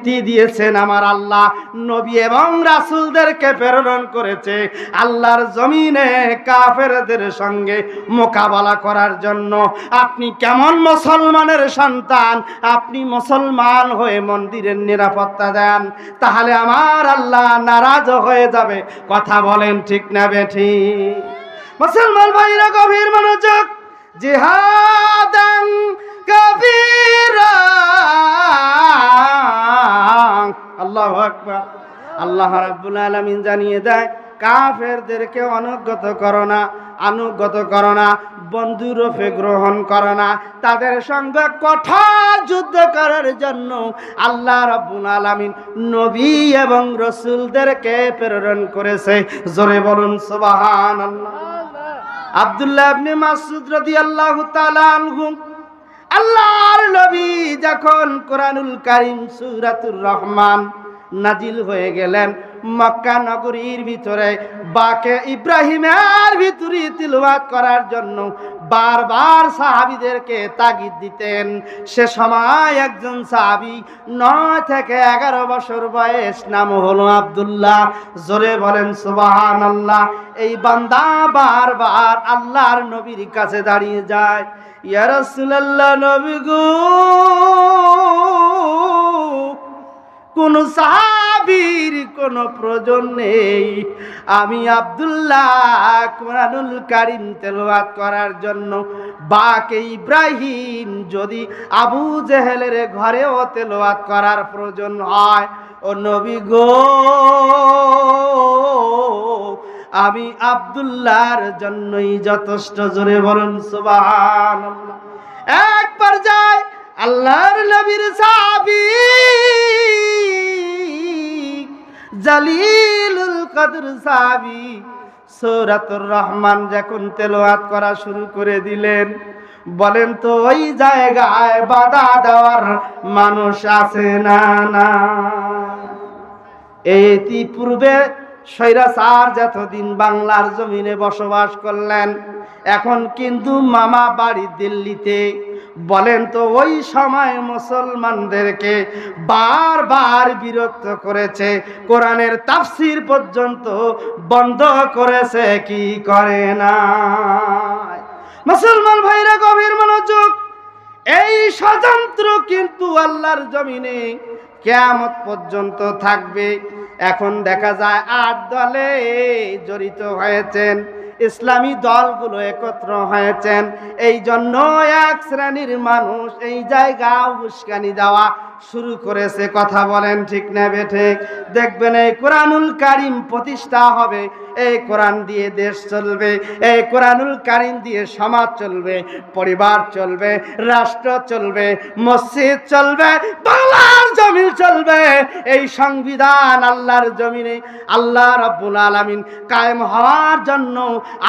অনুমতি দিয়েছেন আমার আল্লাহ, নবী এবং রাসূলদেরকে প্রেরণ করেছে আল্লাহর জমিনে কাফেরদের সঙ্গে মোকাবেলা করার জন্য। আপনি কেমন মুসলমানের সন্তান, আপনি মুসলমান হয়ে মন্দিরের নিরাপত্তা দেন, তাহলে আমার আল্লাহ নারাজ হয়ে যাবে। কথা বলেন ঠিক না বেঠিক? মুসলমান ভাইরা গভীর মনোযোগ। জিহাদান কাবীরা, আল্লাহু আকবার। আল্লাহ রাব্বুল আলামিন জানিয়ে দেয়, কাফেরদেরকে অনুগত করো না, আনুগত করো না, বন্ধুরূপে গ্রহণ করো না। তাদের সঙ্গে কঠোর যুদ্ধ করার জন্য আল্লাহ রাব্বুল আলামিন নবী এবং রাসূলদেরকে প্রেরণ করেছে। জোরে বলুন সুবহানাল্লাহ। আব্দুল্লাহ ইবনে মাসউদ রাদিয়াল্লাহু তাআলা আনহু, আল্লাহর নবী যখন কোরআনুল কারীম সূরাতুর রহমান নাজিল হয়ে গেলেন, মক্কা নগরীর ভিতরে বাকে ইব্রাহিমের ভিতরে তিলাওয়াত করার জন্য বারবার সাহাবীদেরকে তাগিদ দিতেন। সে সময় একজন সাহাবী 9 থেকে 11 বছর বয়স, নাম হলো আব্দুল্লাহ। জোরে বলেন সুবহানাল্লাহ। এই বান্দা বারবার আল্লাহর নবীর কাছে দাঁড়িয়ে যায়, ইয়া রাসূলুল্লাহ, নবী গো, কোন সাহাবীর কোন প্রয়োজন নেই, আমি আব্দুল্লাহ কোরআনুল কারীম তেলাওয়াত করার জন্য বাকে ইব্রাহিম যদি আবু জেহেলের ঘরেও তেলাওয়াত করার প্রয়োজন হয়, ও নবী গো, আমি আব্দুল্লাহর জন্যই যথেষ্ট। জোরে বলুন সুবহানাল্লাহ। এক পর্যায়ে আল্লাহর নবীর সাহাবী জালিলুল কদর সাহাবী সূরাতুর রহমান যখন তেলাওয়াত করা শুরু করে দিলেন, বলেন তো ওই জায়গায় বাধা দেওয়ার মানুষ আছে না? না। এই পূর্বে স্বৈরাচার যতদিন বাংলার জমিনে বসবাস করলেন, এখন কিন্তু মামা বাড়ি দিল্লিতে। বলেন তো ওই সময় মুসলমানদেরকে বারবার বিরক্ত করেছে, কোরআনের তাফসীর পর্যন্ত বন্ধ করেছে কি করে না? মুসলমান ভাইরা গভীর মনোযোগ। এই ষড়যন্ত্র কিন্তু আল্লাহর জমিনে কিয়ামত পর্যন্ত থাকবে। এখন দেখা যায় 8 দলে জড়িত হয়েছেন, ইসলামী দলগুলো একত্র হয়েছেন। এই জন্য এক শ্রেণীর মানুষ এই জায়গা উস্কানি দেওয়া শুরু করেছে। কথা বলেন ঠিক না বেঠিক? দেখবেন এই কোরআনুল কারীম প্রতিষ্ঠা হবে, এই কোরআন দিয়ে দেশ চলবে, এই কোরআনুল কারীম দিয়ে সমাজ চলবে, পরিবার চলবে, রাষ্ট্র চলবে, মসজিদ চলবে, বাংলার জমিন চলবে। এই সংবিধান আল্লাহর জমিনে আল্লাহ রাব্বুল আলামিন কায়েম হওয়ার জন্য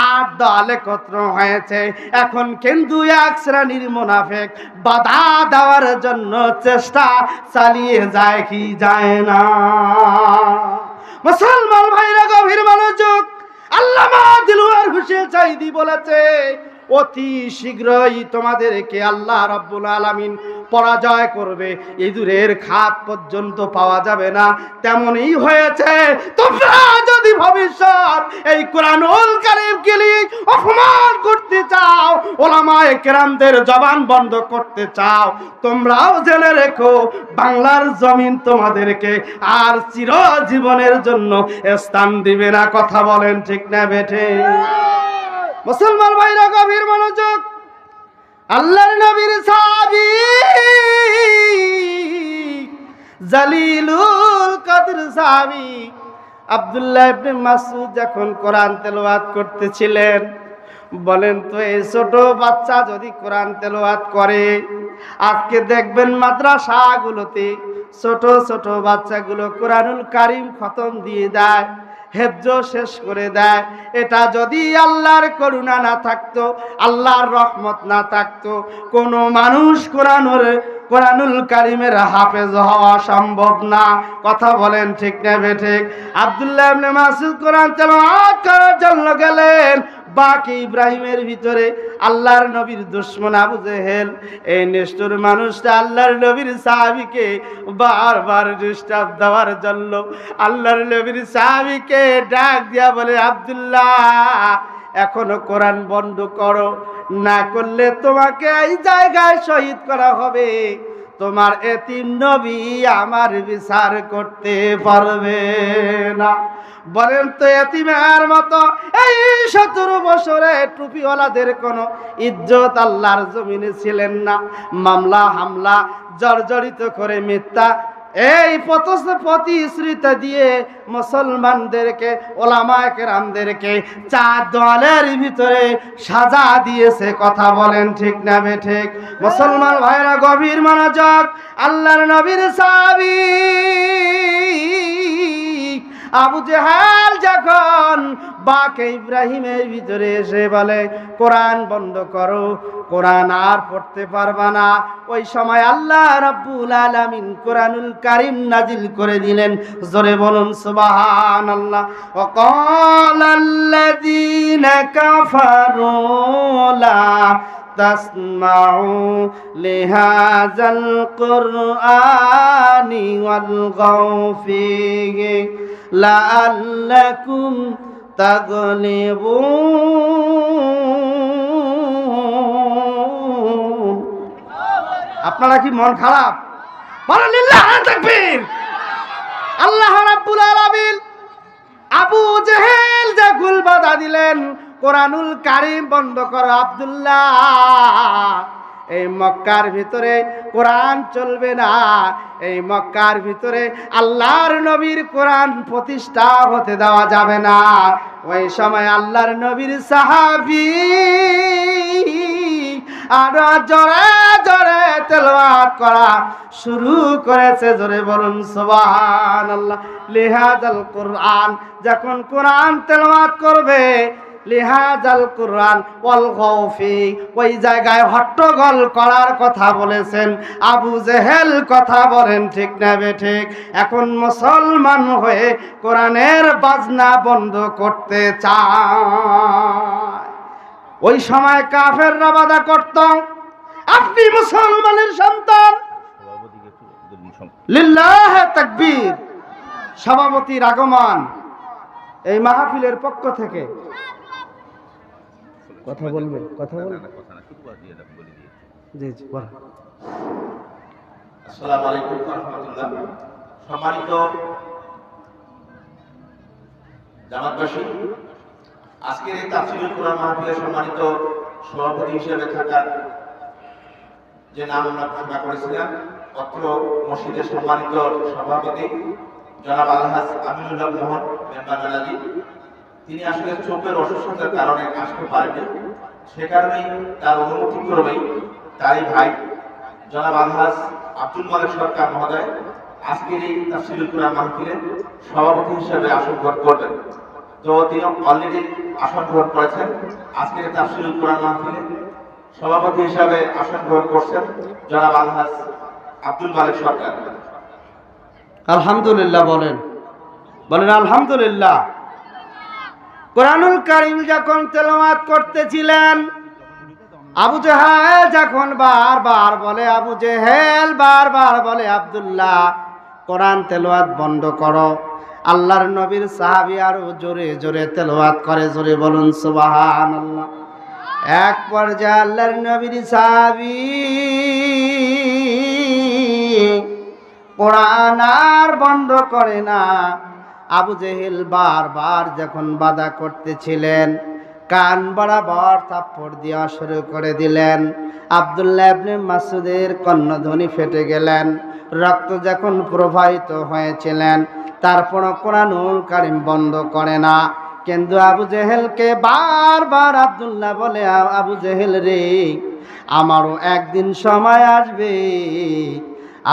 8 দল একত্র হয়েছে। এখন কিন্তু এক শ্রেণীর মুনাফিক বাধা দেওয়ার জন্য চেষ্টা চালিয়ে যায় কি যায় না? মুসলমান ভাইরা গভীর মনোযোগ। আল্লামা দিলওয়ার হোসেন সাঈদী বলেছে, অতি শীঘ্রই তোমাদেরকে আল্লাহ রাব্বুল আলামিন পরাজয় করবে, ইঁদুরের খাদ পর্যন্ত পাওয়া যাবে না। তেমনই হয়েছে। তোমরা যদি ভবিষ্যৎ এই কোরআনুল কারীমকে অপমান করতে চাও, ওলামায়ে কেরামদের জবান বন্ধ করতে চাও, তোমরাও জেনে রেখো বাংলার জমিন তোমাদেরকে আর চিরজীবনের জন্য স্থান দিবে না। কথা বলেন ঠিক না বেঠিক? মুসলমান ভাইরা গভীর মনোযোগ। আল্লাহর নবীর সাহাবী জালিলুল কদর সাহাবী আব্দুল্লাহ ইবনে মাসউদ যখন কোরআন তেলাওয়াত করতেছিলেন, বলেন তো এই ছোট বাচ্চা যদি কোরআন তেলাওয়াত করে, আজকে দেখবেন মাদ্রাসাগুলোতে ছোট ছোট বাচ্চাগুলো কোরআনুল কারীম খতম দিয়ে দেয়, হেফজ শেষ করে দেয়। এটা যদি আল্লাহর করুণা না থাকতো, আল্লাহর রহমত না থাকতো, কোন মানুষ কোরআনের কোরআনুল কারীমের হাফেজ হওয়া সম্ভব না। কথা বলেন ঠিক না বেঠিক? আব্দুল্লাহ ইবনে মাসউদ কোরআন তেলাওয়াত করার জন্য গেলেন, বাকি ইব্রাহিমের ভিতরে আল্লাহর নবীর দুশমন আবু জেহেল, এই নিষ্ঠুর মানুষটা আল্লাহর নবীর সাহাবীকে বারবার ডিস্টার্ব দেওয়ার জন্য আল্লাহর নবীর সাহাবীকে ডাক দিয়া বলে, আব্দুল্লাহ এখনো কোরআন বন্ধ করো, না করলে তোমাকে এই জায়গায় শহীদ করা হবে। তোমার এতিম নবী আমার বিচার করতে পারবে না। বলেন তো এতিমের মতো এই 17 বছরে টুপিওয়ালাদের কোনো ইজ্জত আল্লাহর জমিনে ছিলেন না। মামলা হামলা জর্জরিত করে মিথ্যা এই প্রতিশ্রুতি দিয়ে মুসলমানদেরকে, ওলামায়ে কেরামদেরকে 4 দলের ভিতরে সাজা দিয়েছে। কথা বলেন ঠিক না বেঠিক? মুসলমান ভাইরা গভীর মনোযোগ। আল্লাহর নবীর সাহাবী আবু জেহেল যখন বাকে ইব্রাহিমের ভিতরে এসে বলে, কোরআন বন্ধ করো, কোরআন আর পড়তে পারবা না, ওই সময় আল্লাহ রাব্বুল আলামিন কোরআনুল কারীম নাজিল করে দিলেন। জোরে বলুন সুবহানাল্লাহ। ওয়া ক্বালাল্লাযীনা কাফারু লা তাসমাউ লিহাযাল কুরআনি ওয়ালগাউ ফীহি লাআল্লাকুম তাগলিবুন। আপনারা কি মন খারাপ? বলেন লিল্লাহি তাকবীর। আল্লাহ রাব্বুল আলামিন আবু জেহেল যে গুল বাধা দিলেন, কোরআনুল কারীম বন্ধ করো আব্দুল্লাহ, এই মক্কার ভিতরে কোরআন চলবে না, এই মক্কার ভিতরে আল্লাহর নবীর কোরআন প্রতিষ্ঠা হতে দেওয়া যাবে না। ওই সময় আল্লাহর নবীর সাহাবী আর জোরে জোরে তেলাওয়াত করা শুরু করেছে। জোরে বলুন সুবহানাল্লাহ। লিহাযাল কুরআন, যখন কোরআন তেলাওয়াত করবে, লিহাযাল কুরআন ওয়াল গাউফি, ওই জায়গায় হট্টগোল করার কথা বলেছেন আবু জেহেল। কথা বলেন ঠিক না বেঠিক? এখন মুসলমান হয়ে কোরআনের বাজনা বন্ধ করতে চায়। ওই সময় কাফেররা বাধা করত, আপনি মুসলমানের সন্তান, লিল্লাহি তাকবীর। সভাপতির আগমন এই মাহফিলের পক্ষ থেকে। কথা বলবে? কথা বলবে? জি জি বল। আসসালামু আলাইকুম ওয়া রাহমাতুল্লাহ। সম্মানিত জামাতবাসী, আজকের এই তাফসীরুল কুরআন মাহফিলের সম্মানিত সভাপতি হিসেবে থাকার যে নাম আমরা ঘোষণা করেছিলাম, অত্র মসজিদের সম্মানিত সভাপতি জনাব আলহাজ আমিনুল্লাহ মোহন মেম্বার নালাজি, তিনি আসলে চোখের অসুস্থতার কারণে আসতে পারেননি। সে কারণেই তার অনুমতি ক্রমেই তারই ভাই জনাব আলহাজ আব্দুল মালিক সরকার মহোদয় আজকের এই তাফসীরুল কুরআন মাহফিলের সভাপতি হিসেবে আসন গ্রহণ করবেন। তো তিনি অলরেডি আসন গ্রহণ করেছেন। আজকের তাফসীরুল কুরআন মাহফিলে সভাপতি হিসেবে আসন গ্রহণ করছেন জনাব আলহাজ আব্দুল মালিক সরকার। আলহামদুলিল্লাহ বলেন, বলেন আলহামদুলিল্লাহ। কোরআনুল কারীম যখন তেলাওয়াত করতেছিলেন, আবু জেহেল যখন বারবার বলে, আবু জেহেল বারবার বলে, আব্দুল্লাহ কোরআন তেলাওয়াত বন্ধ করো। আল্লাহর নবীর সাহাবী আরো জোরে জোরে তেলাওয়াত করে। জোরে বলুন সুবহানাল্লাহ। এক পর্যায়ে আল্লাহর নবীর সাহাবী কোরআন আর বন্ধ করে না। আবু জেহেল বারবার যখন বাধা করতেছিলেন, কান বরাবর থাপ্পড় দেওয়া শুরু করে দিলেন। আব্দুল্লাহ ইবনে মাসউদের কর্ণধ্বনি ফেটে গেলেন, রক্ত যখন প্রবাহিত হয়েছিলেন, তারপরও কোরআনুল কারীম বন্ধ করে না। কিন্তু আবু জেহেলকে বারবার আব্দুল্লাহ বলে, আবু জেহেল রে, আমারও একদিন সময় আসবে,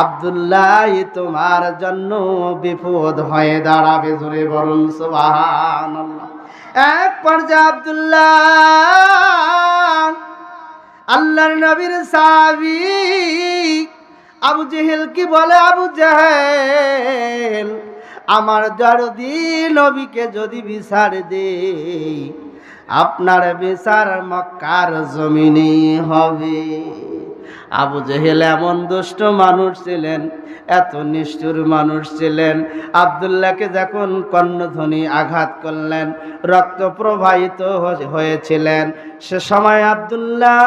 আব্দুল্লাহ তোমার জন্য বিপদ হয়ে দাঁড়াবে। জোরে বলুন সুবহানাল্লাহ। এক পর্যায়ে আব্দুল্লাহ আল্লাহর নবীর সাহাবী আবু জেহেল কি বলে, আবু জেহেল আমার যদি নবীকে যদি বিচার দেই, আপনার বিচার মক্কার জমিনে হবে। আবু জেহেল এমন দুষ্ট মানুষ ছিলেন, এত নিষ্ঠুর মানুষ ছিলেন। আব্দুল্লাহকে যখন কর্ণধ্বনি আঘাত করলেন, রক্ত প্রবাহিত হয়েছিলেন, সে সময় আব্দুল্লাহ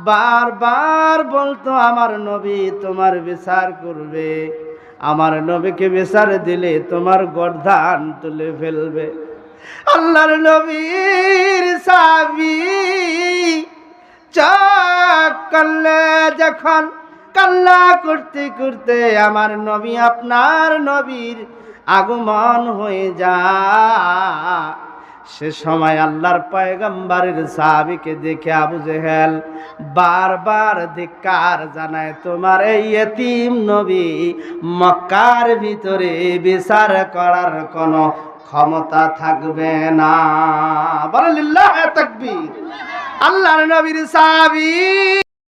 বারবার বলতো, আমার নবী তোমার বিচার করবে, আমার নবীকে বিচার দিলে তোমার গর্দান তুলে ফেলবে। আল্লাহর নবীর সাহাবী চোখ করলে যখন কান্না করতে করতে আমার নবী আপনার নবীর আগমন হয়ে যায়, সে সময় আল্লাহর পয়গম্বরের সাহাবীকে দেখে আবু জেহেল বারবার ধিক্কার জানায়, তোমার এই ইতিম নবী মক্কার ভিতরে বিচার করার কোনো ক্ষমতা থাকবে না। বলে লিল্লাহি তাকবীর। আল্লাহর নবীর সাহাবী